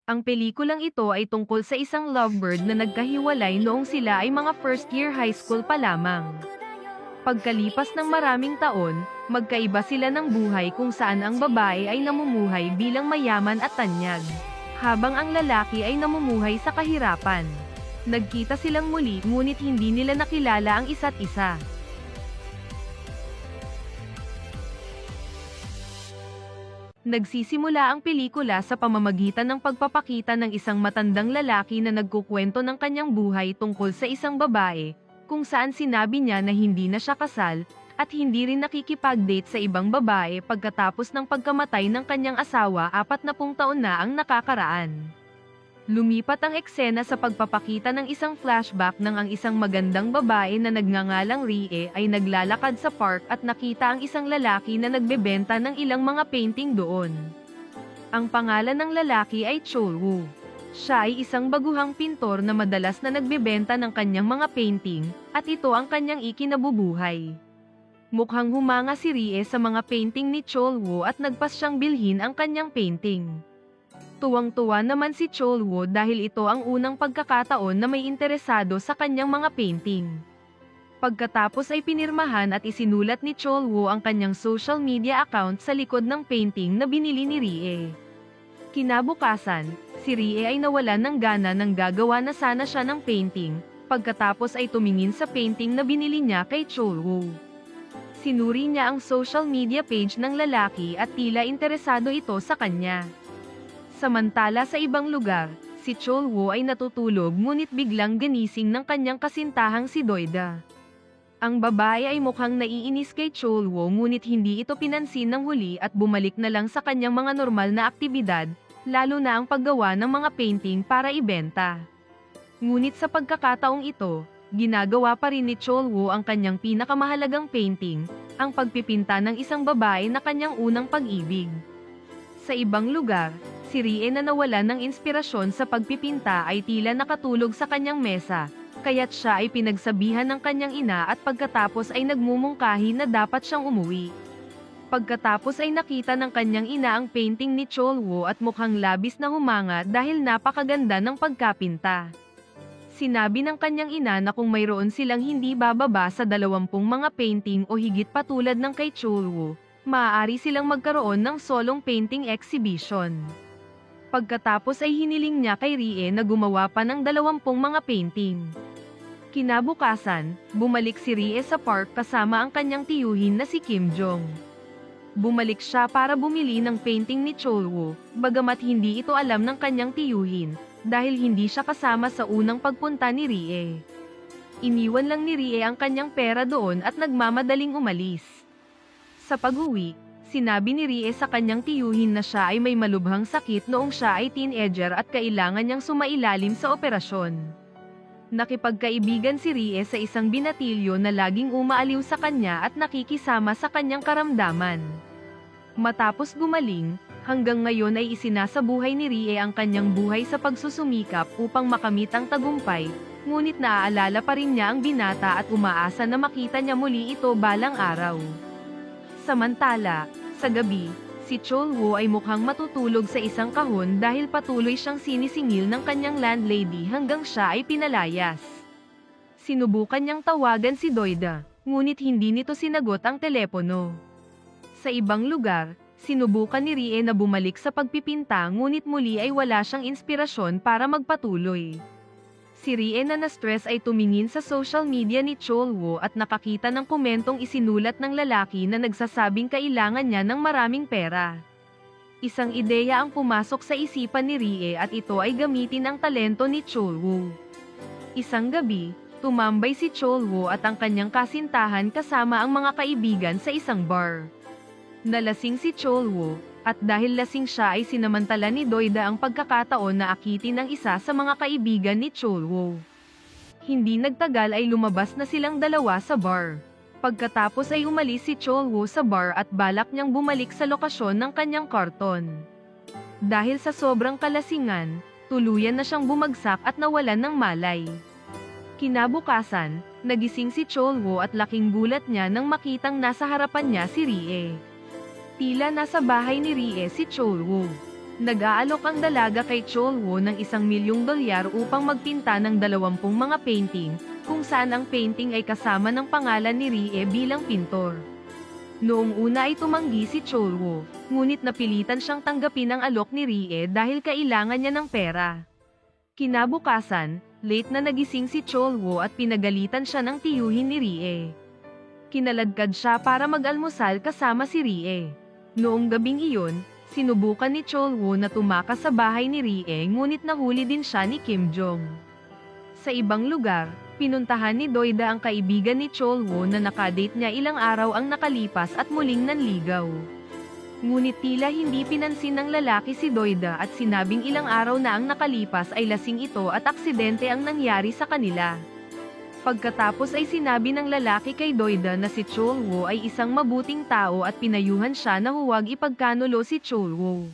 Ang pelikulang ito ay tungkol sa isang lovebird na nagkahiwalay noong sila ay mga first year high school pa lamang. Pagkalipas ng maraming taon, magkaiba sila ng buhay kung saan ang babae ay namumuhay bilang mayaman at tanyag, habang ang lalaki ay namumuhay sa kahirapan. Nagkita silang muli ngunit hindi nila nakilala ang isa't isa. Nagsisimula ang pelikula sa pamamagitan ng pagpapakita ng isang matandang lalaki na nagkukwento ng kanyang buhay tungkol sa isang babae, kung saan sinabi niya na hindi na siya kasal, at hindi rin nakikipag-date sa ibang babae pagkatapos ng pagkamatay ng kanyang asawa 40 taon na ang nakakaraan. Lumipat ang eksena sa pagpapakita ng isang flashback ng ang isang magandang babae na nagngangalang Rie ay naglalakad sa park at nakita ang isang lalaki na nagbebenta ng ilang mga painting doon. Ang pangalan ng lalaki ay Chol-woo. Siya ay isang baguhang pintor na madalas na nagbebenta ng kanyang mga painting, at ito ang kanyang ikinabubuhay. Mukhang humanga si Rie sa mga painting ni Chol-woo at nagpas siyang bilhin ang kanyang painting. Tuwang-tuwa naman si Chol-woo dahil ito ang unang pagkakataon na may interesado sa kanyang mga painting. Pagkatapos ay pinirmahan at isinulat ni Chol-woo ang kanyang social media account sa likod ng painting na binili ni Rie. Kinabukasan, si Rie ay nawalan ng gana nang gagawa na sana siya ng painting, pagkatapos ay tumingin sa painting na binili niya kay Chol-woo. Sinuri niya ang social media page ng lalaki at tila interesado ito sa kanya. Samantala sa ibang lugar, si Chol-woo ay natutulog ngunit biglang ganising ng kanyang kasintahang si Doida. Ang babae ay mukhang naiinis kay Chol-woo ngunit hindi ito pinansin ng huli at bumalik na lang sa kanyang mga normal na aktibidad, lalo na ang paggawa ng mga painting para ibenta. Ngunit sa pagkakataong ito, ginagawa pa rin ni Chol-woo ang kanyang pinakamahalagang painting, ang pagpipinta ng isang babae na kanyang unang pag-ibig. Sa ibang lugar, si Rie na nawalan ng inspirasyon sa pagpipinta ay tila nakatulog sa kanyang mesa, kaya't siya ay pinagsabihan ng kanyang ina at pagkatapos ay nagmumungkahi na dapat siyang umuwi. Pagkatapos ay nakita ng kanyang ina ang painting ni Chol-woo at mukhang labis na humanga dahil napakaganda ng pagkapinta. Sinabi ng kanyang ina na kung mayroon silang hindi bababa sa 20 mga painting o higit pa tulad ng kay Chol-woo, maaari silang magkaroon ng solong painting exhibition. Pagkatapos ay hiniling niya kay Rie na gumawa pa ng 20 mga painting. Kinabukasan, bumalik si Rie sa park kasama ang kanyang tiyuhin na si Kim Jong. Bumalik siya para bumili ng painting ni Chol-woo, bagamat hindi ito alam ng kanyang tiyuhin, dahil hindi siya kasama sa unang pagpunta ni Rie. Iniwan lang ni Rie ang kanyang pera doon at nagmamadaling umalis. Sa pag-uwi, sinabi ni Rie sa kanyang tiyuhin na siya ay may malubhang sakit noong siya ay teenager at kailangan niyang sumailalim sa operasyon. Nakipagkaibigan si Rie sa isang binatilyo na laging umaaliw sa kanya at nakikisama sa kanyang karamdaman. Matapos gumaling, hanggang ngayon ay isinasabuhay ni Rie ang kanyang buhay sa pagsusumikap upang makamit ang tagumpay, ngunit naaalala pa rin niya ang binata at umaasa na makita niya muli ito balang araw. Samantala, sa gabi, si Chol-woo ay mukhang matutulog sa isang kahon dahil patuloy siyang sinisingil ng kanyang landlady hanggang siya ay pinalayas. Sinubukan niyang tawagan si Doida, ngunit hindi nito sinagot ang telepono. Sa ibang lugar, sinubukan ni Rie na bumalik sa pagpipinta ngunit muli ay wala siyang inspirasyon para magpatuloy. Si Rie na na-stress ay tumingin sa social media ni Chol-woo at nakakita ng komentong isinulat ng lalaki na nagsasabing kailangan niya ng maraming pera. Isang ideya ang pumasok sa isipan ni Rie at ito ay gamitin ang talento ni Chol-woo. Isang gabi, tumambay si Chol-woo at ang kanyang kasintahan kasama ang mga kaibigan sa isang bar. Nalasing si Chol-woo, at dahil lasing siya ay sinamantala ni Doida ang pagkakataon na akitin ng isa sa mga kaibigan ni Chol-woo. Hindi nagtagal ay lumabas na silang dalawa sa bar. Pagkatapos ay umalis si Chol-woo sa bar at balak niyang bumalik sa lokasyon ng kanyang karton. Dahil sa sobrang kalasingan, tuluyan na siyang bumagsak at nawalan ng malay. Kinabukasan, nagising si Chol-woo at laking gulat niya nang makitang nasa harapan niya si Rie. Tila nasa bahay ni Rie si Chol-woo. Nag-aalok ang dalaga kay Cholwo ng $1,000,000 upang magpinta ng 20 mga painting, kung saan ang painting ay kasama ng pangalan ni Rie bilang pintor. Noong una ay tumanggi si Cholwo, ngunit napilitan siyang tanggapin ang alok ni Rie dahil kailangan niya ng pera. Kinabukasan, late na nagising si Cholwo at pinagalitan siya ng tiyuhin ni Rie. Kinaladkad siya para mag-almusal kasama si Rie. Noong gabing iyon, sinubukan ni Cholwo na tumakas sa bahay ni Rie ngunit nahuli din siya ni Kim Jong. Sa ibang lugar, pinuntahan ni Doida ang kaibigan ni Cholwo na nakadate niya ilang araw ang nakalipas at muling nanligaw. Ngunit tila hindi pinansin ng lalaki si Doida at sinabing ilang araw na ang nakalipas ay lasing ito at aksidente ang nangyari sa kanila. Pagkatapos ay sinabi ng lalaki kay Doida na si Cholwo ay isang mabuting tao at pinayuhan siya na huwag ipagkanulo si Cholwo.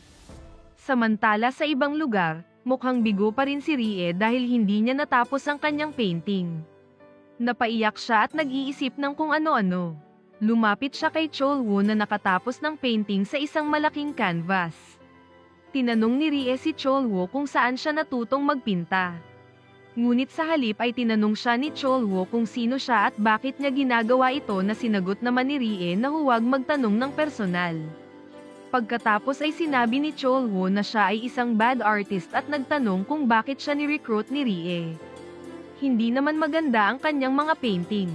Samantala sa ibang lugar, mukhang bigo pa rin si Rie dahil hindi niya natapos ang kanyang painting. Napaiyak siya at nag-iisip ng kung ano-ano. Lumapit siya kay Cholwo na nakatapos ng painting sa isang malaking canvas. Tinanong ni Rie si Cholwo kung saan siya natutong magpinta. Ngunit sa halip ay tinanong siya ni Cholwo kung sino siya at bakit niya ginagawa ito na sinagot naman ni Rie na huwag magtanong ng personal. Pagkatapos ay sinabi ni Cholwo na siya ay isang bad artist at nagtanong kung bakit siya ni-recruit ni Rie. Hindi naman maganda ang kanyang mga painting.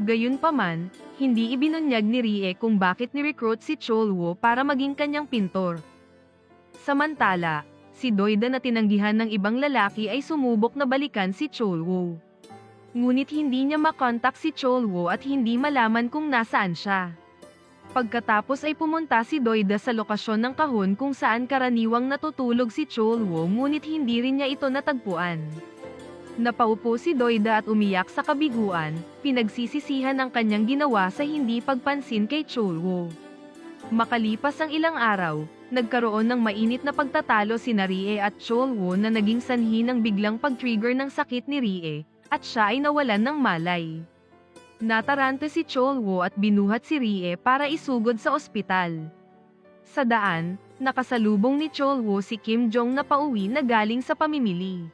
Gayunpaman, hindi ibinunyag ni Rie kung bakit ni-recruit si Cholwo para maging kanyang pintor. Samantala, si Doida na tinanggihan ng ibang lalaki ay sumubok na balikan si Cholwo. Ngunit hindi niya makontak si Cholwo at hindi malaman kung nasaan siya. Pagkatapos ay pumunta si Doida sa lokasyon ng kahon kung saan karaniwang natutulog si Cholwo ngunit hindi rin niya ito natagpuan. Napaupo si Doida at umiyak sa kabiguan, pinagsisisihan ang kanyang ginawa sa hindi pagpansin kay Cholwo. Makalipas ang ilang araw, nagkaroon ng mainit na pagtatalo sina Rie at Cholwo na naging sanhi ng biglang pag-trigger ng sakit ni Rie, at siya ay nawalan ng malay. Natarante si Cholwo at binuhat si Rie para isugod sa ospital. Sa daan, nakasalubong ni Cholwo si Kim Jong na pauwi na galing sa pamimili.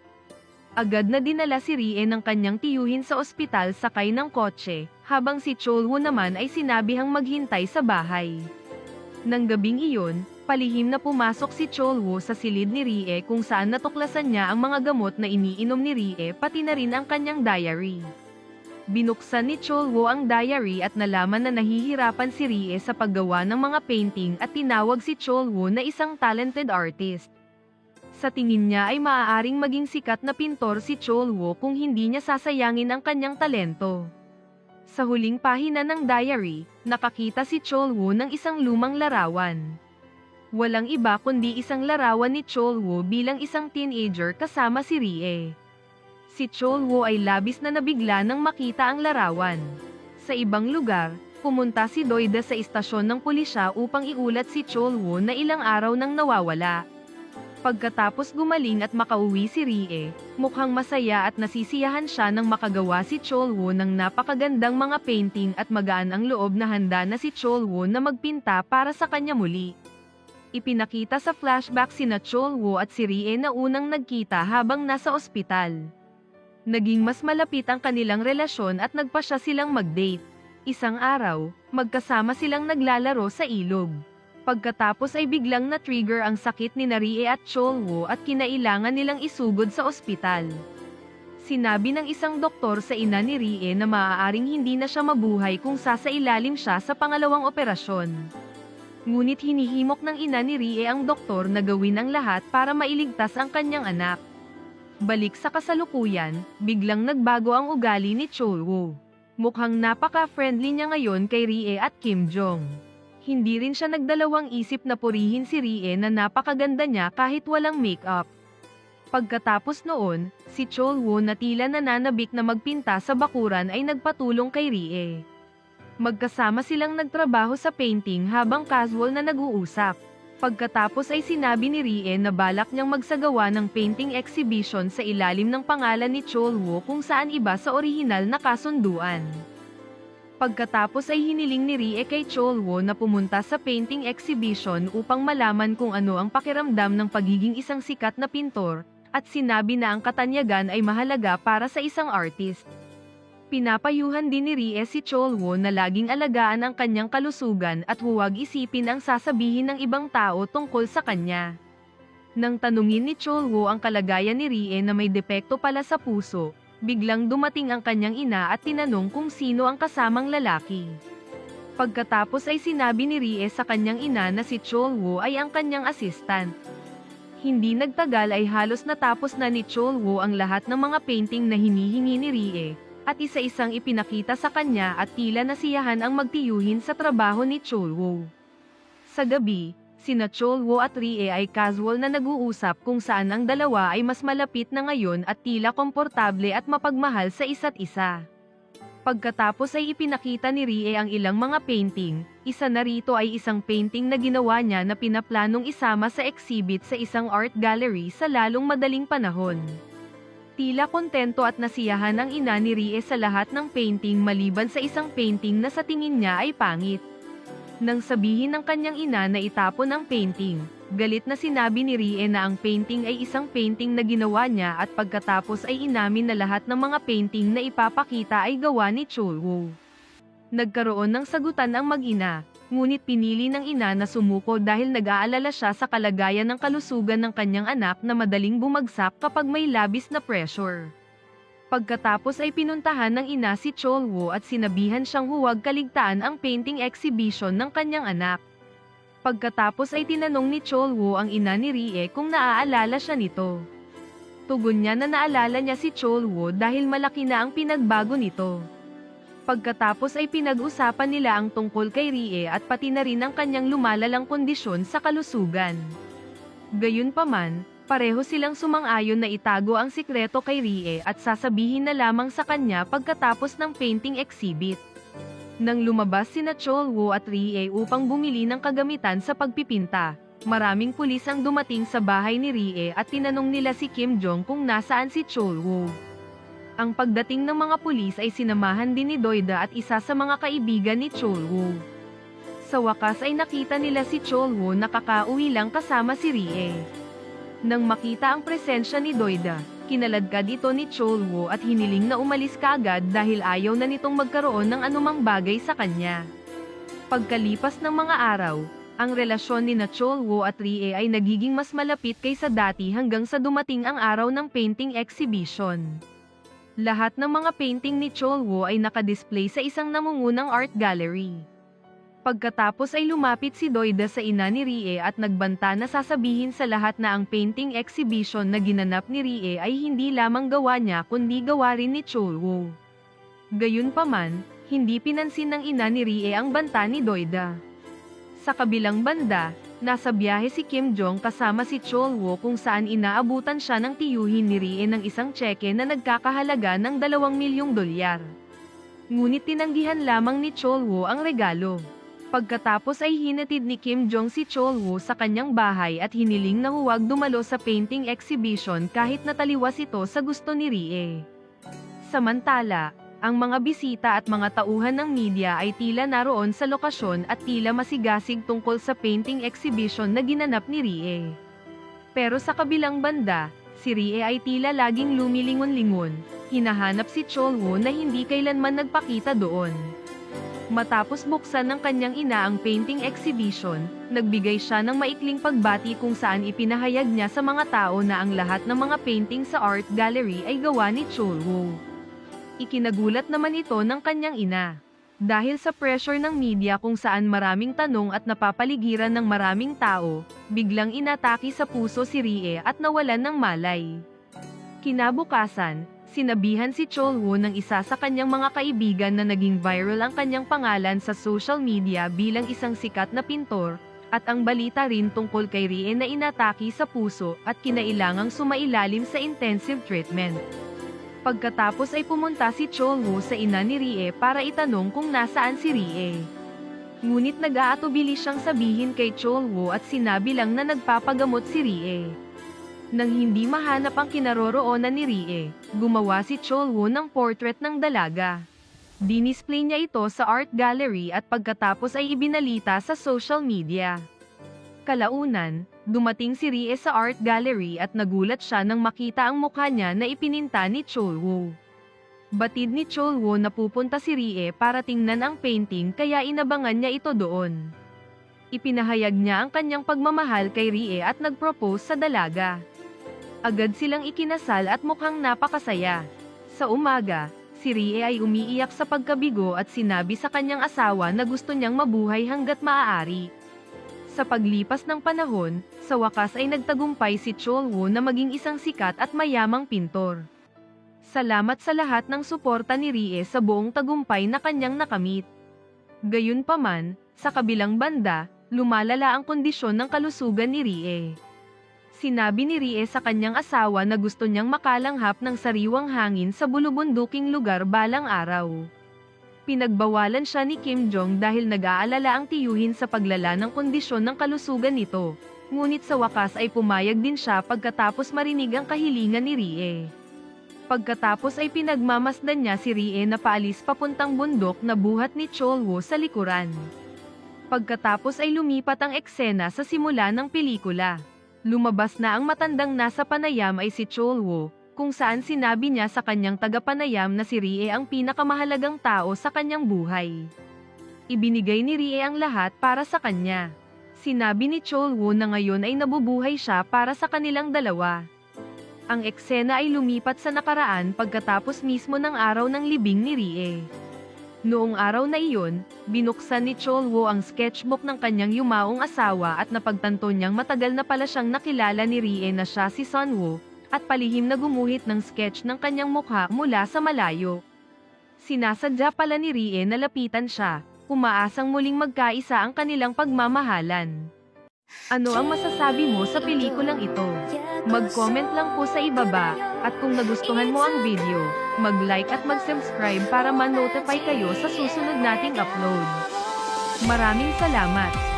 Agad na dinala si Rie ng kanyang tiyuhin sa ospital sakay ng kotse, habang si Cholwo naman ay sinabihang maghintay sa bahay. Nang gabing iyon, palihim na pumasok si Cholwo sa silid ni Rie kung saan natuklasan niya ang mga gamot na iniinom ni Rie pati na rin ang kanyang diary. Binuksan ni Cholwo ang diary at nalaman na nahihirapan si Rie sa paggawa ng mga painting at tinawag si Cholwo na isang talented artist. Sa tingin niya ay maaaring maging sikat na pintor si Cholwo kung hindi niya sasayangin ang kanyang talento. Sa huling pahina ng diary, nakakita si Cholwo ng isang lumang larawan. Walang iba kundi isang larawan ni Cholwo bilang isang teenager kasama si Rie. Si Cholwo ay labis na nabigla nang makita ang larawan. Sa ibang lugar, pumunta si Doida sa istasyon ng pulisya upang iulat si Cholwo na ilang araw nang nawawala. Pagkatapos gumaling at makauwi si Rie, mukhang masaya at nasisiyahan siya nang makagawa si Cholwo ng napakagandang mga painting at magaan ang loob na handa na si Cholwo na magpinta para sa kanya muli. Ipinakita sa flashback sina Cholwo at si Rie na unang nagkita habang nasa ospital. Naging mas malapit ang kanilang relasyon at nagpasya silang mag-date. Isang araw, magkasama silang naglalaro sa ilog. Pagkatapos ay biglang na-trigger ang sakit ni Rie at Cholwo at kinailangan nilang isugod sa ospital. Sinabi ng isang doktor sa ina ni Rie na maaaring hindi na siya mabuhay kung sasailalim siya sa pangalawang operasyon. Ngunit hinihimok ng ina ni Rie ang doktor na gawin ang lahat para mailigtas ang kanyang anak. Balik sa kasalukuyan, biglang nagbago ang ugali ni Cholwo. Mukhang napaka-friendly niya ngayon kay Rie at Kim Jong. Hindi rin siya nagdalawang isip na purihin si Rie na napakaganda niya kahit walang makeup. Pagkatapos noon, si Cholwo na tila nananabik na magpinta sa bakuran ay nagpatulong kay Rie. Magkasama silang nagtrabaho sa painting habang casual na nag-uusap. Pagkatapos ay sinabi ni Rie na balak niyang magsagawa ng painting exhibition sa ilalim ng pangalan ni Cholwo kung saan iba sa orihinal na kasunduan. Pagkatapos ay hiniling ni Rie kay Cholwo na pumunta sa painting exhibition upang malaman kung ano ang pakiramdam ng pagiging isang sikat na pintor, at sinabi na ang katanyagan ay mahalaga para sa isang artist. Pinapayuhan din ni Rie si Cholwo na laging alagaan ang kanyang kalusugan at huwag isipin ang sasabihin ng ibang tao tungkol sa kanya. Nang tanungin ni Cholwo ang kalagayan ni Rie na may depekto pala sa puso, biglang dumating ang kanyang ina at tinanong kung sino ang kasamang lalaki. Pagkatapos ay sinabi ni Rie sa kanyang ina na si Cholwo ay ang kanyang assistant. Hindi nagtagal ay halos natapos na ni Cholwo ang lahat ng mga painting na hinihingi ni Rie, at isa-isang ipinakita sa kanya at tila nasiyahan ang magtiyuhin sa trabaho ni Cholwo. Sa gabi, sina Cholwo at Rie ay casual na nag-uusap kung saan ang dalawa ay mas malapit na ngayon at tila komportable at mapagmahal sa isa't isa. Pagkatapos ay ipinakita ni Rie ang ilang mga painting, isa na rito ay isang painting na ginawa niya na pinaplanong isama sa exhibit sa isang art gallery sa lalong madaling panahon. Tila kontento at nasiyahan ang ina ni Rie sa lahat ng painting maliban sa isang painting na sa tingin niya ay pangit. Nang sabihin ng kanyang ina na itapon ang painting, galit na sinabi ni Rie na ang painting ay isang painting na ginawa niya at pagkatapos ay inamin na lahat ng mga painting na ipapakita ay gawa ni Cholwo. Nagkaroon ng sagutan ang mag-ina, ngunit pinili ng ina na sumuko dahil nag-aalala siya sa kalagayan ng kalusugan ng kanyang anak na madaling bumagsak kapag may labis na pressure. Pagkatapos ay pinuntahan ng ina si Cholwo at sinabihan siyang huwag kaligtaan ang painting exhibition ng kanyang anak. Pagkatapos ay tinanong ni Cholwo ang ina ni Rie kung naaalala siya nito. Tugon niya na naalala niya si Cholwo dahil malaki na ang pinagbago nito. Pagkatapos ay pinag-usapan nila ang tungkol kay Rie at pati na rin ang kanyang lumalalang kondisyon sa kalusugan. Gayunpaman, pareho silang sumang-ayon na itago ang sikreto kay Rie at sasabihin na lamang sa kanya pagkatapos ng painting exhibit. Nang lumabas sina Cholwo at Rie upang bumili ng kagamitan sa pagpipinta, maraming pulis ang dumating sa bahay ni Rie at tinanong nila si Kim Jong kung nasaan si Cholwo. Ang pagdating ng mga pulis ay sinamahan din ni Doida at isa sa mga kaibigan ni Cholwo. Sa wakas ay nakita nila si Cholwo na kakauwi lang kasama si Rie. Nang makita ang presensya ni Doida, kinaladkad ito ni Cholwo at hiniling na umalis kaagad dahil ayaw na nitong magkaroon ng anumang bagay sa kanya. Pagkalipas ng mga araw, ang relasyon ni Cholwo at Rie ay nagiging mas malapit kaysa dati hanggang sa dumating ang araw ng painting exhibition. Lahat ng mga painting ni Cholwo ay nakadisplay sa isang namungunang art gallery. Pagkatapos ay lumapit si Doida sa ina ni Rie at nagbanta na sasabihin sa lahat na ang painting exhibition na ginanap ni Rie ay hindi lamang gawa niya kundi gawa rin ni Cholwo. Gayunpaman, hindi pinansin ng ina ni Rie ang banta ni Doida. Sa kabilang banda, nasa biyahe si Kim Jong kasama si Cholwo kung saan inaabutan siya ng tiyuhin ni Rie ng isang tseke na nagkakahalaga ng $2 milyong. Ngunit tinanggihan lamang ni Cholwo ang regalo. Pagkatapos ay hinatid ni Kim Jong si Cholwo sa kanyang bahay at hiniling na huwag dumalo sa painting exhibition kahit nataliwas ito sa gusto ni Rie. Samantala, ang mga bisita at mga tauhan ng media ay tila naroon sa lokasyon at tila masigasig tungkol sa painting exhibition na ginanap ni Rie. Pero sa kabilang banda, si Rie ay tila laging lumilingon-lingon, hinahanap si Cholwo na hindi kailanman nagpakita doon. Matapos buksan ng kanyang ina ang painting exhibition, nagbigay siya ng maikling pagbati kung saan ipinahayag niya sa mga tao na ang lahat ng mga painting sa art gallery ay gawa ni Cholwo. Ikinagulat naman ito ng kanyang ina. Dahil sa pressure ng media kung saan maraming tanong at napapaligiran ng maraming tao, biglang inatake sa puso si Rie at nawalan ng malay. Kinabukasan, sinabihan si Cholwo ng isa sa kanyang mga kaibigan na naging viral ang kanyang pangalan sa social media bilang isang sikat na pintor, at ang balita rin tungkol kay Rie na inatake sa puso at kinailangang sumailalim sa intensive treatment. Pagkatapos ay pumunta si Cholwo sa ina ni Rie para itanong kung nasaan si Rie. Ngunit nag-aatubili siyang sabihin kay Cholwo at sinabi lang na nagpapagamot si Rie. Nang hindi mahanap ang kinaroroonan ni Rie, gumawa si Cholwo ng portrait ng dalaga. Dinisplay niya ito sa art gallery at pagkatapos ay ibinalita sa social media. Kalaunan, dumating si Rie sa art gallery at nagulat siya nang makita ang mukha niya na ipininta ni Cholwoo. Batid ni Cholwoo na pupunta si Rie para tingnan ang painting kaya inabangan niya ito doon. Ipinahayag niya ang kanyang pagmamahal kay Rie at nag-propose sa dalaga. Agad silang ikinasal at mukhang napakasaya. Sa umaga, si Rie ay umiiyak sa pagkabigo at sinabi sa kanyang asawa na gusto niyang mabuhay hanggat maaari. Sa paglipas ng panahon, sa wakas ay nagtagumpay si Cholwoo na maging isang sikat at mayamang pintor. Salamat sa lahat ng suporta ni Rie sa buong tagumpay na kanyang nakamit. Gayunpaman, sa kabilang banda, lumalala ang kondisyon ng kalusugan ni Rie. Sinabi ni Rie sa kanyang asawa na gusto niyang makalanghap ng sariwang hangin sa bulubunduking lugar balang araw. Pinagbawalan siya ni Kim Jong dahil nag-aalala ang tiyuhin sa paglala ng kondisyon ng kalusugan nito, ngunit sa wakas ay pumayag din siya pagkatapos marinig ang kahilingan ni Rie. Pagkatapos ay pinagmamasdan niya si Rie na paalis papuntang bundok na buhat ni Cholwoo sa likuran. Pagkatapos ay lumipat ang eksena sa simula ng pelikula. Lumabas na ang matandang nasa panayam ay si Cholwoo, kung saan sinabi niya sa kanyang tagapanayam na si Rie ang pinakamahalagang tao sa kanyang buhay. Ibinigay ni Rie ang lahat para sa kanya. Sinabi ni Cholwoo na ngayon ay nabubuhay siya para sa kanilang dalawa. Ang eksena ay lumipat sa nakaraan pagkatapos mismo ng araw ng libing ni Rie. Noong araw na iyon, binuksan ni Cholwoo ang sketchbook ng kanyang yumaong asawa at napagtanto niyang matagal na pala siyang nakilala ni Rie na siya si Sunwoo, at palihim na gumuhit ng sketch ng kanyang mukha mula sa malayo. Sinasadya pala ni Rie na lapitan siya, umaasang muling magkaisa ang kanilang pagmamahalan. Ano ang masasabi mo sa pelikulang ito? Mag-comment lang po sa ibaba, at kung nagustuhan mo ang video, mag-like at mag-subscribe para ma-notify kayo sa susunod nating upload. Maraming salamat!